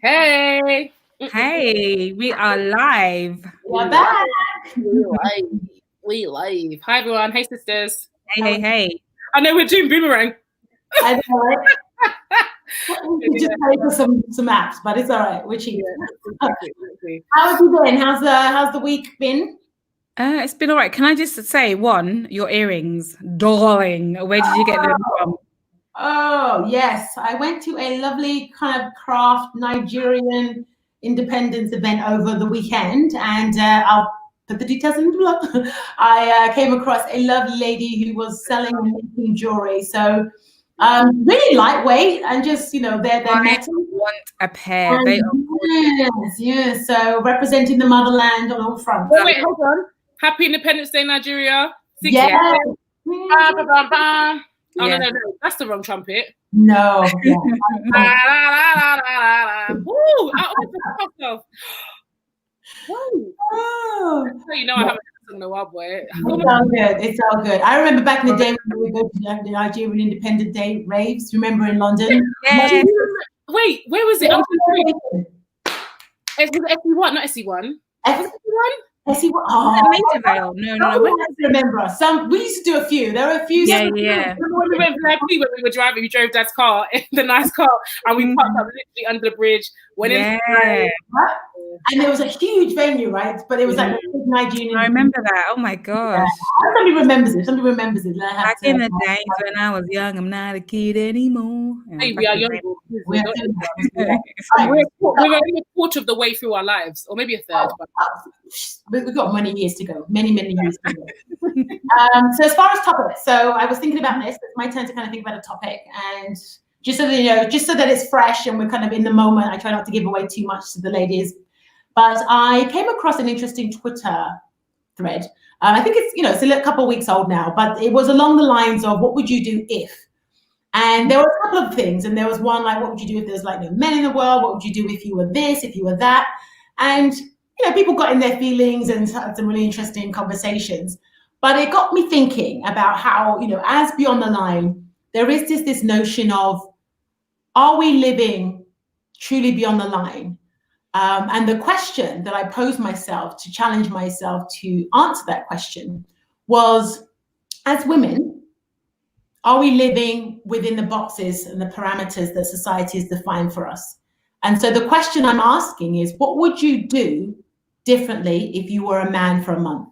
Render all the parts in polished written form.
Hey. Hey, we are live. We're back. We live. Hi everyone. Hey sisters. Hey. I know we're doing boomerang. I know, right? We just pay for some apps, but it's all right. We're cheap. Exactly. How have you been? How's the week been? It's been all right. Can I just say, your earrings, darling. Where did you get them from? Oh, yes. I went to a lovely kind of craft Nigerian independence event over the weekend, and I'll put the details in the blog. I came across a lovely lady who was selling and making jewelry. So really lightweight and just, they're metal. I want a pair. They are yes. So representing the motherland on all fronts. Wait, hold on. Happy Independence Day, Nigeria. Yeah. Oh, no. That's the wrong trumpet. No. Yeah. Woo! Out of myself. Oh. You know I haven't sung in a while, boy. It's all good. I remember back in the day when we go to the Nigerian Independent Day raves. Remember in London? Yes. Wait, where was it? SE1, not SE1. SE1? SE1. Oh, no. I remember. We used to do a few. There were a few. Yeah. Remember when we went VIP when we were driving? We drove Dad's car, the nice car, and we parked up literally under the bridge. Went in. And there was a huge venue, right? But it was like a big Nigerian. I remember that. Oh my gosh. Yeah. Somebody remembers it. Back in the days when I was young, I'm not a kid anymore. Hey, we are young. We're only a quarter of the way through our lives, or maybe a third. We've got many years to go. Many years to go. So as far as topics, so I was thinking about this. It's my turn to kind of think about a topic, and just so that just so that it's fresh and we're kind of in the moment. I try not to give away too much to the ladies. But I came across an interesting Twitter thread. I think it's a couple of weeks old now, but it was along the lines of what would you do if? And there were a couple of things, and there was one like, what would you do if there's like no men in the world? What would you do if you were this, if you were that? And people got in their feelings and had some really interesting conversations. But it got me thinking about how, as Beyond the Line, there is this notion of, are we living truly beyond the line? And the question that I posed myself to challenge myself to answer that question was, as women, are we living within the boxes and the parameters that society has defined for us? And so the question I'm asking is, what would you do differently if you were a man for a month?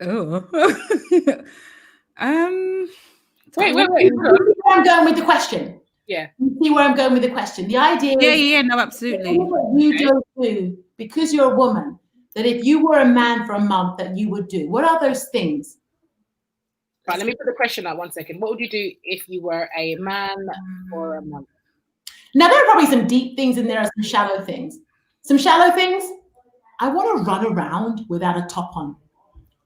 Oh. Wait. I'm going with the question. Yeah. You see where I'm going with the question. The idea is... Yeah, no, absolutely. What you don't do, because you're a woman, that if you were a man for a month, that you would do. What are those things? Right, let me put the question out 1 second. What would you do if you were a man for a month? Now, there are probably some deep things and there are some shallow things. Some shallow things, I want to run around without a top on.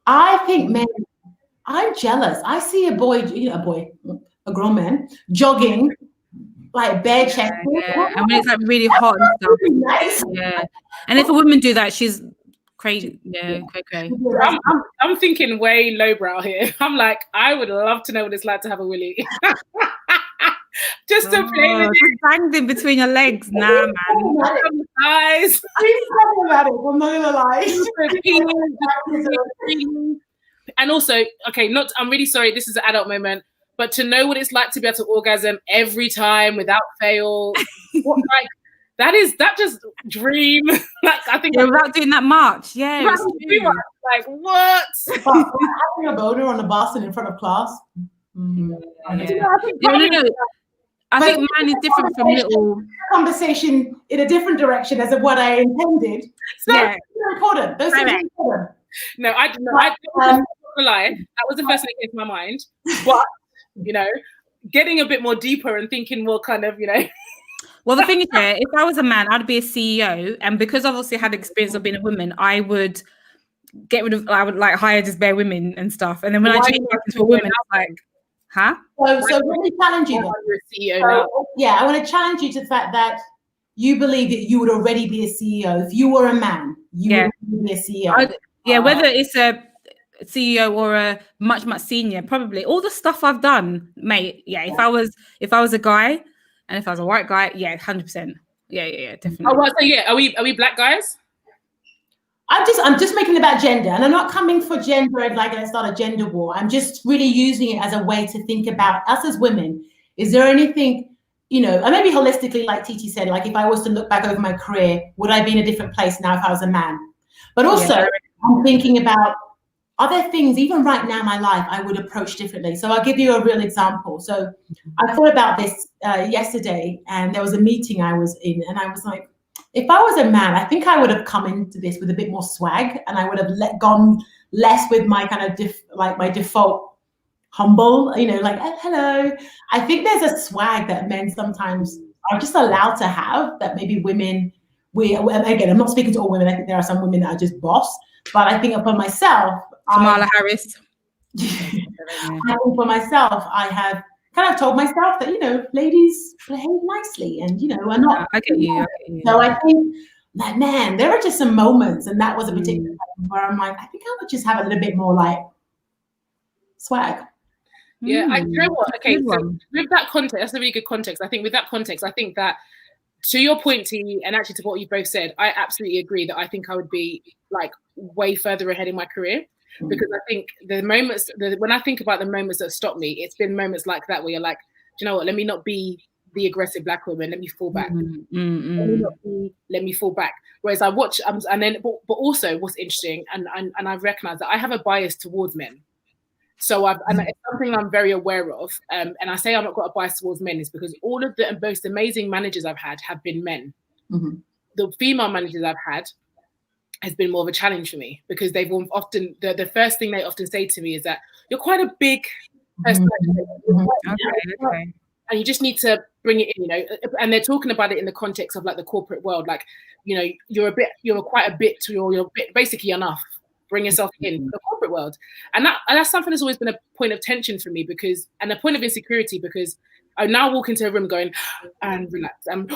I think, man, I'm jealous. I see a grown man, jogging, like bare chest. Yeah. And when it's like really hot and stuff. Nice. Yeah. And if a woman do that, she's crazy. Yeah, cray. I'm thinking way lowbrow here. I'm like, I would love to know what it's like to have a willy. Just to play with it. Dangling between your legs. Nah, man. Eyes. I'm not gonna lie. And also, I'm really sorry, this is an adult moment, but to know what it's like to be able to orgasm every time without fail, that just dream. I think without doing that much. Yeah. Like what? Having a boner on the bus and in front of class. No. I think mine is different from little conversation in a different direction as of what I intended. So yeah. They're important. Those things are important. No, I don't lie. That was the first thing that came to my mind. But getting a bit more deeper and thinking more kind of, Well, the thing is, if I was a man, I'd be a CEO, and because I've obviously had experience of being a woman, I would I would like hire just bare women and stuff. And then when I change back into a woman, I'm like, huh? So let me challenge you. I want to challenge you to the fact that you believe that you would already be a CEO. If you were a man, you would be a CEO. Whether it's a CEO or a much senior, probably all the stuff I've done, mate. Yeah, if I was a guy and if I was a white guy, 100%. definitely. Oh, well, so yeah, are we black guys? I'm just making it about gender, and I'm not coming for gender and like let's start a gender war. I'm just really using it as a way to think about us as women. Is there anything, and maybe holistically, like Titi said, like if I was to look back over my career, would I be in a different place now if I was a man? But also, I'm thinking about, are there things, even right now in my life, I would approach differently? So I'll give you a real example. So I thought about this yesterday, and there was a meeting I was in, and I was like, if I was a man, I think I would have come into this with a bit more swag, and I would have gone less with my kind of my default humble, like hello. I think there's a swag that men sometimes are just allowed to have that maybe women, again, I'm not speaking to all women. I think there are some women that are just boss, but I think for myself, Kamala Harris. I think for myself, I have kind of told myself that, ladies behave nicely and, are not. I get you. So I think that, man, there are just some moments, and that was a particular time where I'm like, I think I would just have a little bit more like swag. Yeah, you know what? Okay, so with that context, that's a really good context. I think with that context, I think that to your point, T, and actually to what you both said, I absolutely agree that I think I would be like way further ahead in my career. Because I think the moments, when I think about the moments that stop me, it's been moments like that where you're like, do you know what? Let me not be the aggressive black woman. Let me fall back. Let me fall back. Whereas I watch, and then, but also what's interesting, and I recognize that I have a bias towards men. So and it's something I'm very aware of. And I say I've not got a bias towards men is because all of the most amazing managers I've had have been men. Mm-hmm. The female managers I've had has been more of a challenge for me because they've often, the first thing they often say to me is that you're quite a big person. Okay. And you just need to bring it in, and they're talking about it in the context of like the corporate world. Like, you're quite a bit, you're basically enough. Bring yourself in the corporate world. And that's something that's always been a point of tension for me and a point of insecurity because I now walk into a room going and relax. No,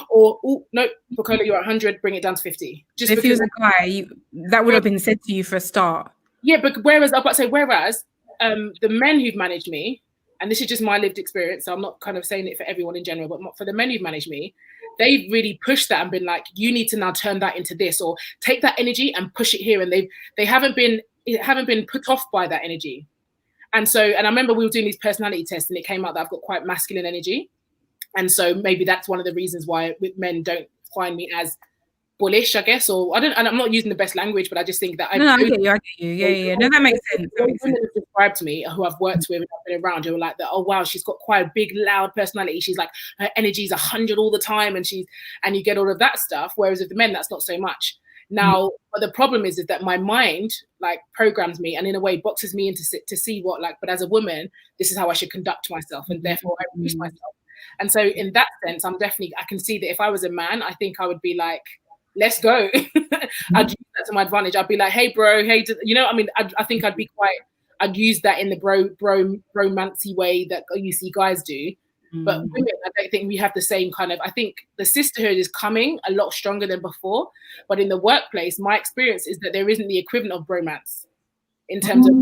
Bukola, you're 100, bring it down to 50. Just if he was a guy, that would have been said to you for a start. Yeah, but whereas the men who've managed me, and this is just my lived experience, so I'm not kind of saying it for everyone in general, but for the men who've managed me, they've really pushed that and been like, you need to now turn that into this, or take that energy and push it here. And they haven't been put off by that energy. And I remember we were doing these personality tests and it came out that I've got quite masculine energy. And so maybe that's one of the reasons why men don't find me as bullish, I guess, or and I'm not using the best language, but I just think that I get you. Yeah. No, that makes sense. Women have described to me who I've worked with and I've been around who are like that, oh wow, she's got quite a big, loud personality. She's like, her energy is 100 all the time, and you get all of that stuff. Whereas with the men, that's not so much. Now, but the problem is that my mind like programs me and in a way boxes me into to see what but as a woman, this is how I should conduct myself, and therefore I reduce myself. And so in that sense, I can see that if I was a man, I think I would be like, let's go. I'd use that to my advantage. I'd be like, hey, bro, hey, I think I'd use that in the romancy way that you see guys do. But women, I don't think we have the same kind of, I think the sisterhood is coming a lot stronger than before. But in the workplace, my experience is that there isn't the equivalent of bromance in terms of,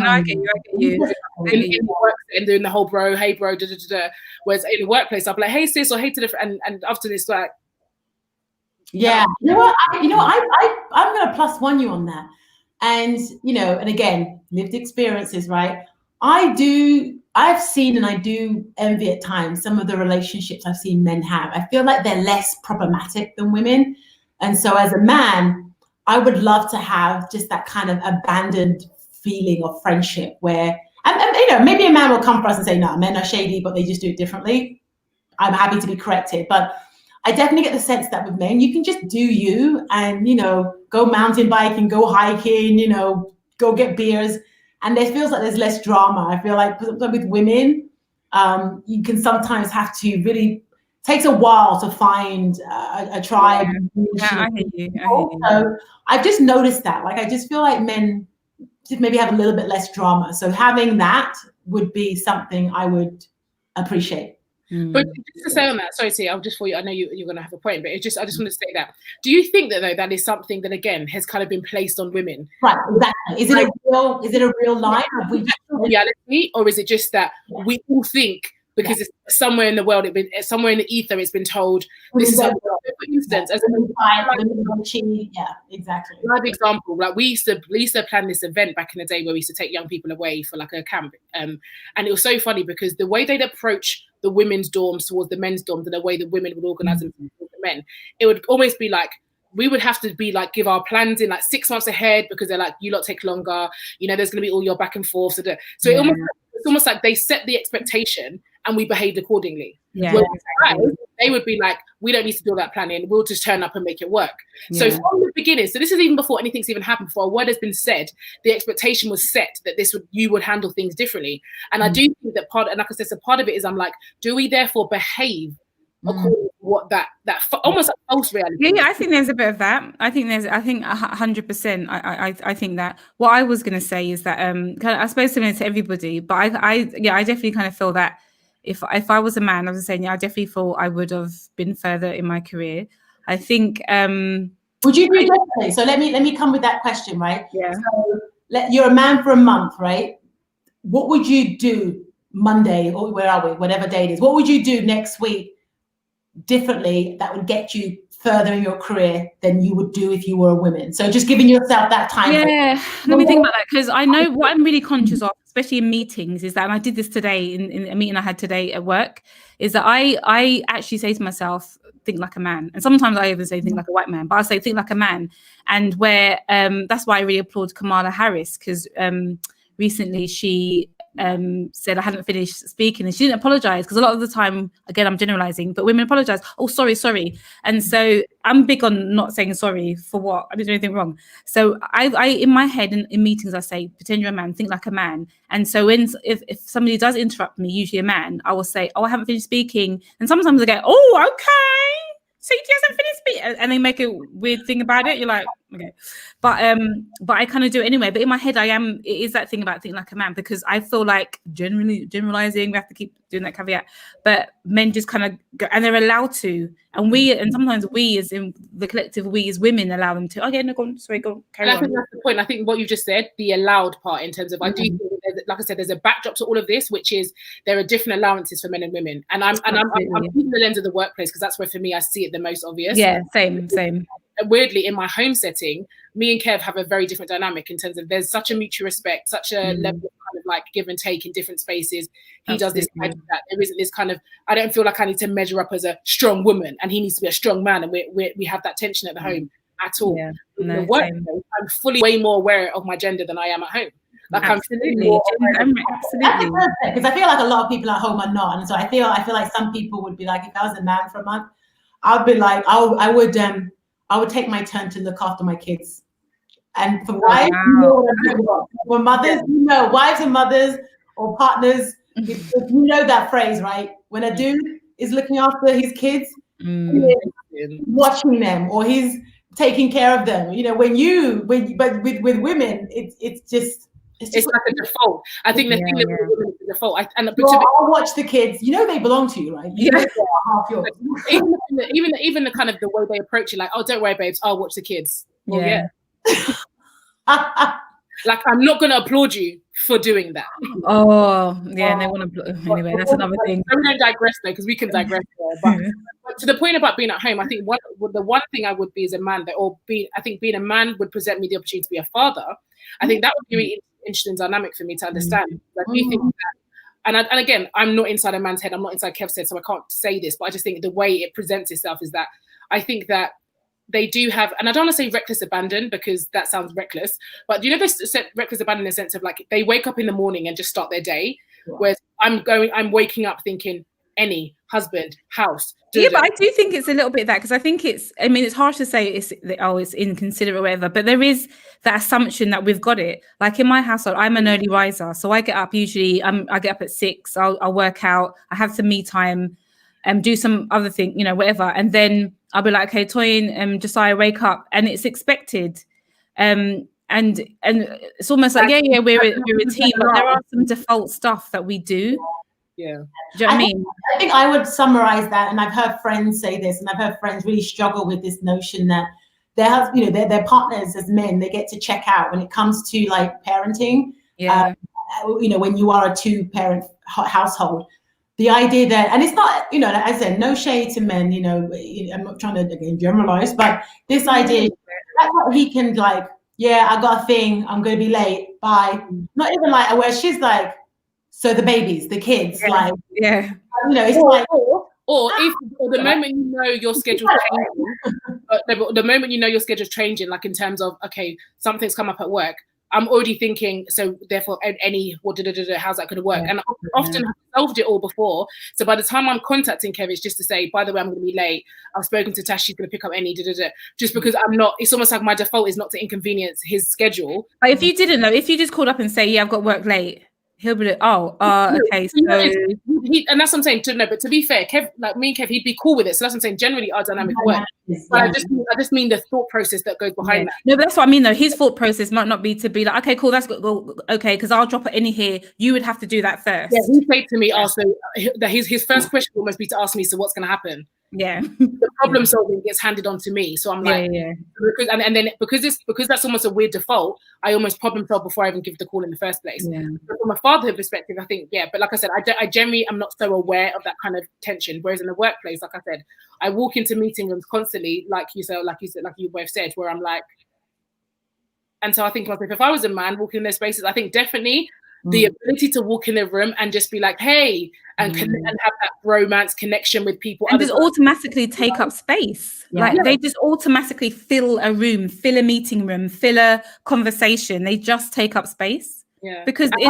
I get you. In the work and doing the whole bro, hey, bro, da, da, da, da. Whereas in the workplace, I'll be like, hey, sis, or hey, to the, and after this, like, yeah, you know what? I'm going to +1 you on that. And, and again, lived experiences, right? I've seen and I do envy at times some of the relationships I've seen men have. I feel like they're less problematic than women. And so as a man, I would love to have just that kind of abandoned feeling of friendship where, and maybe a man will come for us and say, no, men are shady, but they just do it differently. I'm happy to be corrected. But I definitely get the sense that with men, you can just do you and, go mountain biking, go hiking, go get beers. And there feels like there's less drama. I feel like with women, you can sometimes have to really, takes a while to find a tribe. Yeah, I hear you. So I've just noticed that. I just feel like men just maybe have a little bit less drama. So having that would be something I would appreciate. But just to say on that, sorry, T, I'll just for you. I know you're going to have a point, but I just want to say that. Do you think that though that is something that again has kind of been placed on women? Right, exactly. Is it a real line? Reality, or is it just that we all think because it's somewhere in the world, somewhere in the ether, it's been told this is for instance, as exactly. Another example, like we used to plan this event back in the day where we used to take young people away for like a camp, and it was so funny because the way they'd approach the women's dorms towards the men's dorms and the way the women would organize them towards the men, it would almost be like we would have to be like give our plans in like 6 months ahead because they're like, you lot take longer, you know, there's going to be all your back and forth. So it's almost like they set the expectation and we behaved accordingly. Yeah, exactly. They would be like, we don't need to do all that planning, we'll just turn up and make it work. So from the beginning, so this is even before anything's even happened, before a word has been said, the expectation was set that you would handle things differently. And I do think that and like I said, so part of it is I'm like, do we therefore behave according to what that almost like false reality? Yeah, I think there's a bit of that. I think 100%. I think that what I was going to say is that I suppose similar to everybody, but I definitely kind of feel that if I was a man, I was saying, I definitely thought I would have been further in my career. I think. Would you do differently? So let me come with that question, right? Yeah. So you're a man for a month, right? What would you do Monday, or where are we? Whatever day it is. What would you do next week differently that would get you further in your career than you would do if you were a woman? So just giving yourself that time. Yeah, let me think about that, because I know what I'm really conscious of, especially in meetings, is that, and I did this today in a meeting I had today at work, is that I actually say to myself, think like a man. And sometimes I even say think like a white man, but I say think like a man. And where that's why I really applaud Kamala Harris, because recently she said I hadn't finished speaking and she didn't apologize, because a lot of the time, again, I'm generalizing, but women apologize. Oh, sorry. And so I'm big on not saying sorry for what I didn't do anything wrong. So I in my head in meetings, I say, pretend you're a man, think like a man. And so if somebody does interrupt me, usually a man, I will say, oh, I haven't finished speaking. And sometimes they go, oh, okay. So he hasn't finished speaking, and they make a weird thing about it. You're like, okay, but I kind of do it anyway. But in my head, it is that thing about thinking like a man, because I feel like generalizing, we have to keep doing that caveat. But men just kind of go, and they're allowed to, and sometimes we, as in the collective, we as women, allow them to. Okay, no, go on, sorry, go on, carry on. I think that's the point. I think what you just said, the allowed part, in terms of I do think, like I said, there's a backdrop to all of this, which is there are different allowances for men and women, and I'm using the lens of the workplace because that's where for me I see it the most obvious. Yeah, same. And weirdly, in my home setting, me and Kev have a very different dynamic in terms of there's such a mutual respect, such a level of kind of like give and take in different spaces. He does this, I do that. There isn't this kind of, I don't feel like I need to measure up as a strong woman and he needs to be a strong man, and we have that tension at the home at all. Yeah, in the workplace, I'm fully way more aware of my gender than I am at home. Like absolutely. Absolutely. Because I feel like a lot of people at home are not, and so I feel like some people would be like, if I was a man for a month, I'd be like, I would take my turn to look after my kids. And for wives, for mothers, wives and mothers or partners, if you know that phrase, right? When a dude is looking after his kids, he's watching them, or he's taking care of them. But with women, it's just like a default. I think the thing that women is the default. I'll watch the kids. They belong to you, right? Half yours. even the kind of the way they approach it, like, oh, don't worry, babes, I'll watch the kids. Well, yeah. Like, I'm not going to applaud you for doing that. Oh, yeah, they want to. Anyway, that's another thing. We don't digress though, because we can digress there. But to the point about being at home, I think the one thing I would be as a man, I think being a man would present me the opportunity to be a father. I think that would be really interesting dynamic for me to understand. Like, do you think that? And again, I'm not inside a man's head. I'm not inside Kev's head, so I can't say this. But I just think the way it presents itself is that I think that they do have, and I don't want to say reckless abandon because that sounds reckless, but they reckless abandon in the sense of like they wake up in the morning and just start their day. Wow. Whereas I'm waking up thinking any husband, house. Yeah, but I do think it's a little bit that, because I think it's harsh to say it's inconsiderate or whatever, but there is that assumption that we've got it. Like in my household, I'm an early riser, so I get up usually. I get up at 6. I'll work out. I have some me time, do some other thing, whatever, and then I'll be like, okay, Toyin, Josiah, wake up, and it's expected. And it's almost like we're a team, but there are some default stuff that we do. Yeah. Do you know what I mean? I think I would summarize that, and I've heard friends say this, and I've heard friends really struggle with this notion that their partners as men, they get to check out when it comes to like parenting. Yeah. When you are a 2-parent household, the idea that, and it's not, you know, like I said, no shade to men, you know, I'm not trying to again generalize, but this idea that he can like, yeah, I got a thing, I'm gonna be late, bye. Not even like where she's like, so the babies, the kids, like, you know, it's like, or if the moment you know your schedule's changing, the moment you know your schedule's changing, like in terms of, okay, something's come up at work, I'm already thinking, so therefore how's that going to work? And I often have solved it all before. So by the time I'm contacting Kev, it's just to say, by the way, I'm going to be late. I've spoken to Tash, she's going to pick up any, just because I'm not, it's almost like my default is not to inconvenience his schedule. But if you didn't know, if you just called up and say, yeah, I've got work late, he'll be like, oh, okay. So and that's what I'm saying. But to be fair, Kev, like me and Kev, he'd be cool with it. So that's what I'm saying. Generally, our dynamic works. But I just mean the thought process that goes behind that. No, but that's what I mean, though. His thought process might not be to be like, okay, cool, that's good. Well, okay, because I'll drop it in here. You would have to do that first. Yeah, he said to me also that his first question will almost be to ask me, so what's going to happen? Yeah, the problem solving gets handed on to me, so I'm like, because and then because that's almost a weird default, I almost problem solve before I even give the call in the first place. But from a fatherhood perspective, I think but like I said, I generally am not so aware of that kind of tension. Whereas in the workplace, like I said, I walk into meeting rooms constantly, like you both said, where I'm like, and so I think if I was a man walking in those spaces, I think definitely the ability to walk in the room and just be like, hey, and have that romance connection with people. And just automatically take up space. They just automatically fill a room, fill a meeting room, fill a conversation. They just take up space. Yeah. Because I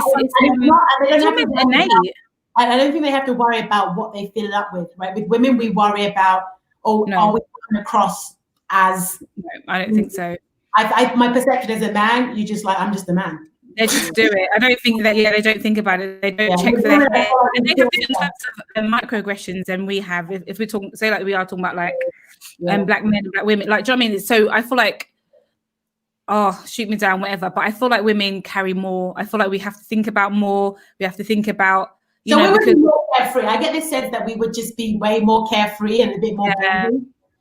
don't think they have to worry about what they fill it up with, right? With women, we worry about, are we coming across as... No, I don't think so. My perception as a man, you just like, I'm just a man. They just do it. I don't think that. They don't think about it. They don't check for their hair. And they have different types of microaggressions than we have. If we're talking, say, like we are talking about like black men, black women. Like, do you know what I mean? So I feel like, shoot me down, whatever. But I feel like women carry more. I feel like we have to think about more. We have to think about. So we would be more carefree. I get this sense that we would just be way more carefree and a bit more.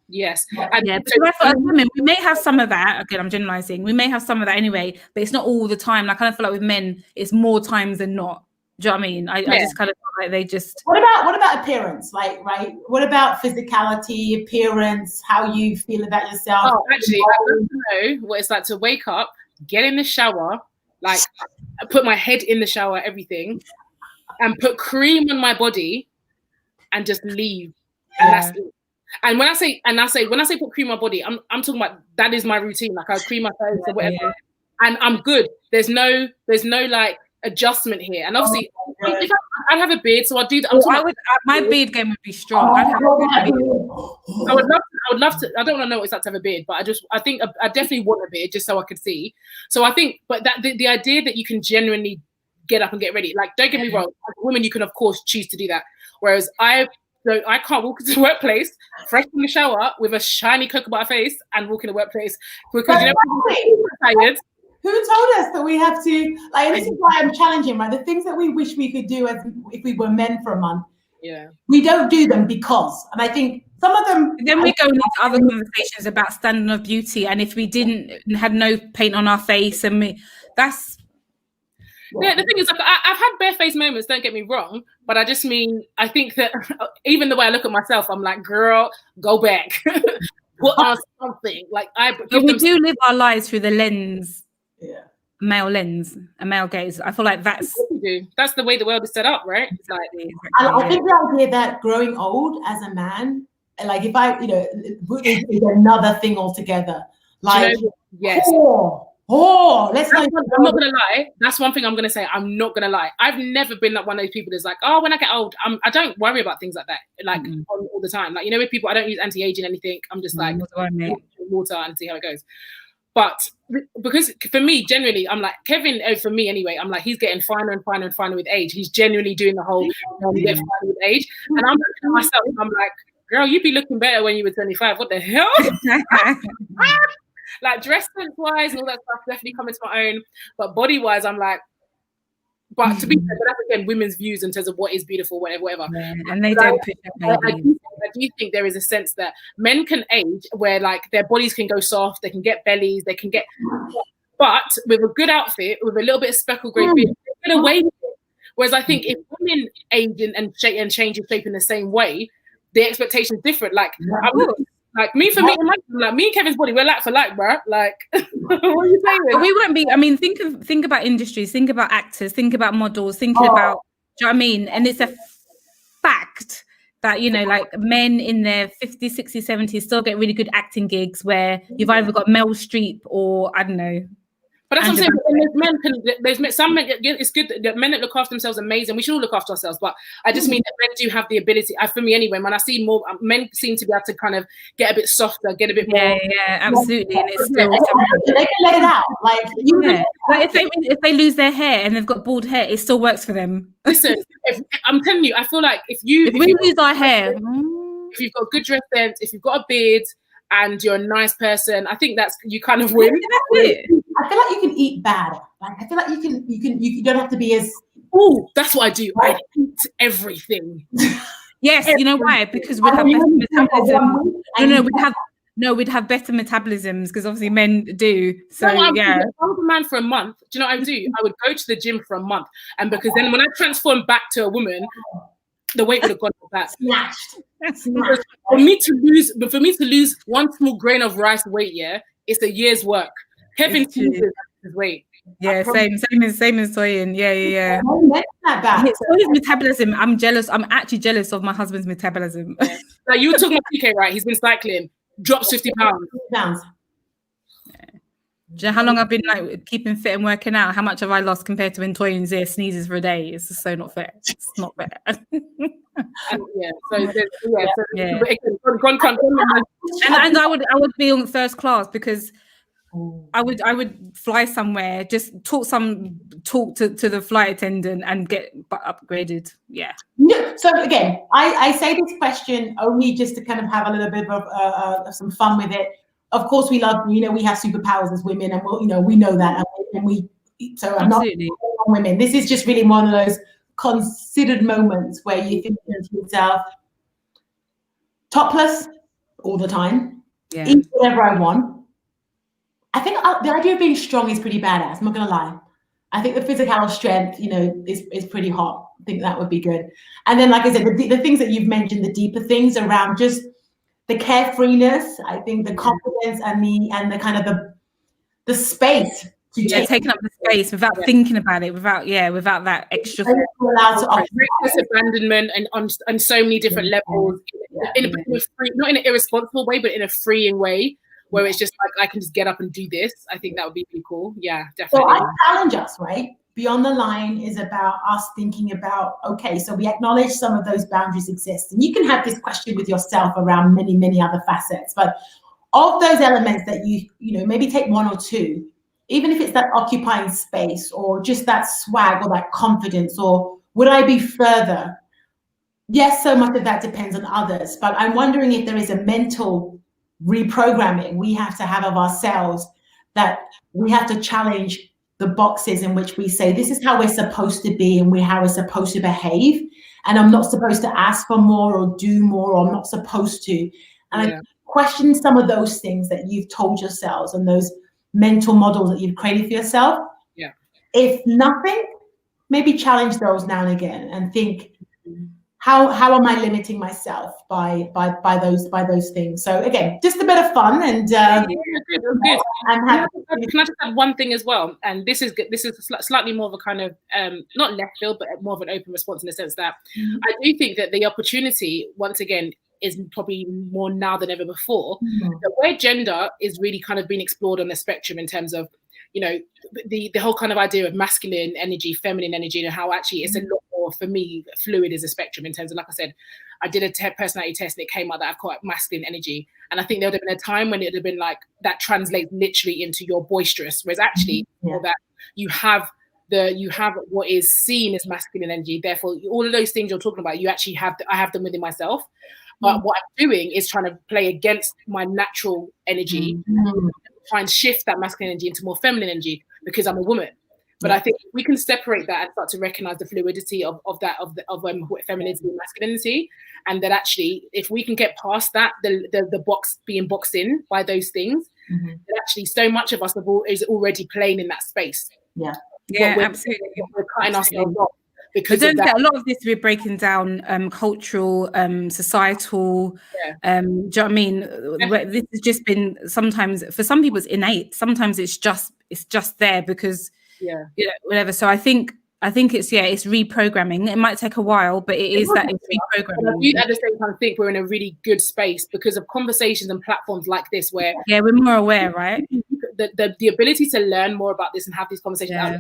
Yes. Because I feel like women, we may have some of that. Again, I'm generalizing. We may have some of that anyway, but it's not all the time. I kind of feel like with men, it's more times than not. Do you know what I mean? I just kind of feel like they just. What about appearance? Like, right? What about physicality, appearance? How you feel about yourself? Oh, actually, I don't know what it's like to wake up, get in the shower, like put my head in the shower, everything, and put cream on my body, and just leave, and that's it. And when I say put cream on my body, I'm talking about that is my routine. Like I cream my face or whatever, and I'm good. There's no like adjustment here. And obviously, if I'd have a beard, so I'd do that. My beard game would be strong. I would love to. I don't want to know what it's like to have a beard, but I think I definitely want a beard just so I could see. So I think, but that the idea that you can genuinely get up and get ready, like don't get me wrong, as a woman you can of course choose to do that. Whereas I can't walk into the workplace fresh in the shower with a shiny cocoa butter face and walk in the workplace because I'm tired. Who told us that we have to, like, this is why I'm challenging, right? The things that we wish we could do as if we were men for a month. Yeah. We don't do them because, and I think some of them. Then we go into other conversations about standard of beauty, and if we had no paint on our face, that's. Yeah, the thing is, like, I've had barefaced moments, don't get me wrong, but I just mean, I think that even the way I look at myself, I'm like, girl, go back. Put on something. Like, we do live our lives through the lens, male lens, a male gaze. I feel like that's... That's the way the world is set up, right? Exactly. I think the idea that growing old as a man, like if I, is another thing altogether. Like, yes. Let's I'm not gonna lie. That's one thing I'm gonna say. I'm not gonna lie. I've never been like one of those people that's like, when I get old, I don't worry about things like that, like all the time. Like, with people, I don't use anti-aging anything. I'm just like water and see how it goes. But because for me, generally, I'm like Kevin. For me, anyway, I'm like he's getting finer and finer and finer with age. He's genuinely doing the whole get finer with age, and I'm looking at myself. And I'm like, girl, you'd be looking better when you were 25. What the hell? Like dress sense wise and all that stuff, definitely coming to my own. But body wise, I'm like, but to be fair, that's again women's views in terms of what is beautiful, whatever. Yeah, and they don't put that. I do think there is a sense that men can age where like their bodies can go soft, they can get bellies, they can get, but with a good outfit, with a little bit of speckled grey beard, they get away with it. Whereas I think if women age and change and shape in the same way, the expectation is different. Like, like me and Kevin's body, we're like for like, bro. Like, what are you saying? But we won't be. I mean, think about industries, think about actors, think about models, thinking about. Do you know what I mean? And it's a fact that, you know, like men in their 50s, 60s, 70s still get really good acting gigs where you've either got Meryl Streep or I don't know. But that's what I'm saying. Some men, it's good that men that look after themselves are amazing. We should all look after ourselves. But I just mean that men do have the ability, for me anyway, when I see more, men seem to be able to kind of get a bit softer, get a bit more. Yeah, absolutely. And it's still, they can let it out. Like, but if they lose their hair and they've got bald hair, it still works for them. Listen, I'm telling you, I feel like if we lose our hair, if you've got good dress sense, if you've got a beard, and you're a nice person, I think that's you kind of win. I feel like you can eat bad. Like, I feel like you don't have to be as. Oh, that's what I do. I eat everything. Yes, you know why? Because we'd have better metabolism. We'd have better metabolisms because obviously men do. So If I was a man for a month, do you know what I would do? I would go to the gym for a month, and because then when I transform back to a woman, the weight would have gone back. Snatched. For me to lose one small grain of rice weight, it's a year's work. Kevin loses his weight. Yeah, same as Toyin. Yeah. It's his metabolism. I'm jealous. I'm actually jealous of my husband's metabolism. Yeah. Like you were talking about PK, right? He's been cycling, drops 50 pounds. Do you know how long I've been like keeping fit and working out? How much have I lost compared to when Toyin's there sneezes for a day? It's just so not fair. It's not fair. And I would be on first class because I would fly somewhere, just talk to the flight attendant and get upgraded. Yeah. No, so again, I say this question only just to kind of have a little bit of some fun with it. Of course, we love, we have superpowers as women, and we know that, and so I'm Absolutely. not on women. This is just really one of those considered moments where you think to yourself, topless all the time, eat whatever I want. I think the idea of being strong is pretty badass. I'm not gonna lie. I think the physical strength, is pretty hot. I think that would be good. And then, like I said, the things that you've mentioned, the deeper things around just the carefreeness, I think the confidence and the kind of the space to taking up the space without thinking about it, without that extra reckless abandonment and on so many different levels, in a free, not in an irresponsible way, but in a freeing way, where it's just like I can just get up and do this. I think that would be really cool. Yeah, definitely. So I challenge us, right? Beyond the Line is about us thinking about, okay, so we acknowledge some of those boundaries exist. And you can have this question with yourself around many, many other facets. But of those elements that you maybe take one or two, even if it's that occupying space or just that swag or that confidence, or would I be further? Yes, so much of that depends on others. But I'm wondering if there is a mental reprogramming we have to have of ourselves, that we have to challenge the boxes in which we say this is how we're supposed to be and how we're supposed to behave, and I'm not supposed to ask for more or do more, or I'm not supposed to. And I question some of those things that you've told yourselves and those mental models that you've created for yourself. If nothing, maybe challenge those now and again and think, how am I limiting myself by those things? So again, just a bit of fun and good. I'm happy. Can I just add one thing as well? And this is slightly more of a kind of not left field, but more of an open response in the sense that I do think that the opportunity, once again, is probably more now than ever before. The where gender is really kind of being explored on the spectrum in terms of, the whole kind of idea of masculine energy, feminine energy, and how actually it's a lot more, for me, fluid as a spectrum in terms of, like I said, I did a personality test and it came out that I've got masculine energy. And I think there would have been a time when it would have been like, that translates literally into your boisterous, whereas actually that you have what is seen as masculine energy. Therefore, all of those things you're talking about, I have them within myself. But what I'm doing is trying to play against my natural energy, try and shift that masculine energy into more feminine energy because I'm a woman. But I think we can separate that and start to recognize the fluidity of femininity and masculinity, and that actually, if we can get past that, the box being boxed in by those things, that actually so much of us is already playing in that space. Absolutely. We're cutting ourselves off because a of that. lot of this we're breaking down cultural, societal. Do you know what I mean? This has just been, sometimes for some people it's innate. Sometimes it's just there because whatever. So I think it's it's reprogramming. It might take a while, but it's reprogramming. I at the same time think we're in a really good space because of conversations and platforms like this, where we're more aware, right? The ability to learn more about this and have these conversations.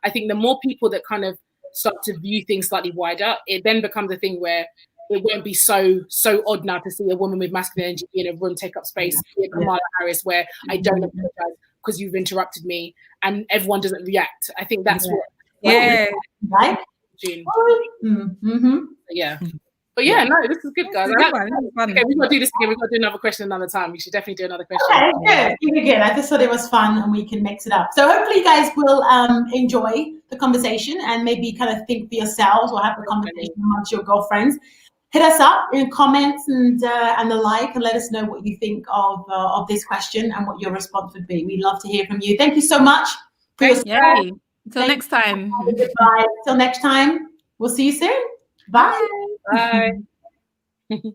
I think the more people that kind of start to view things slightly wider, it then becomes a thing where it won't be so odd now to see a woman with masculine energy in a room take up space, Kamala Harris, where I don't apologize because you've interrupted me, and everyone doesn't react. I think that's what. Right. June. Mm-hmm. But no, this is good, guys. Okay, we've got to do this again. We've got to do another question another time. We should definitely do another question. Okay, good. I just thought it was fun and we can mix it up. So hopefully you guys will enjoy the conversation and maybe kind of think for yourselves or have the conversation amongst your girlfriends. Hit us up in comments and the like, and let us know what you think of this question and what your response would be. We'd love to hear from you. Thank you so much for your support. Until next time. Goodbye. Till next time. We'll see you soon. Bye. Bye.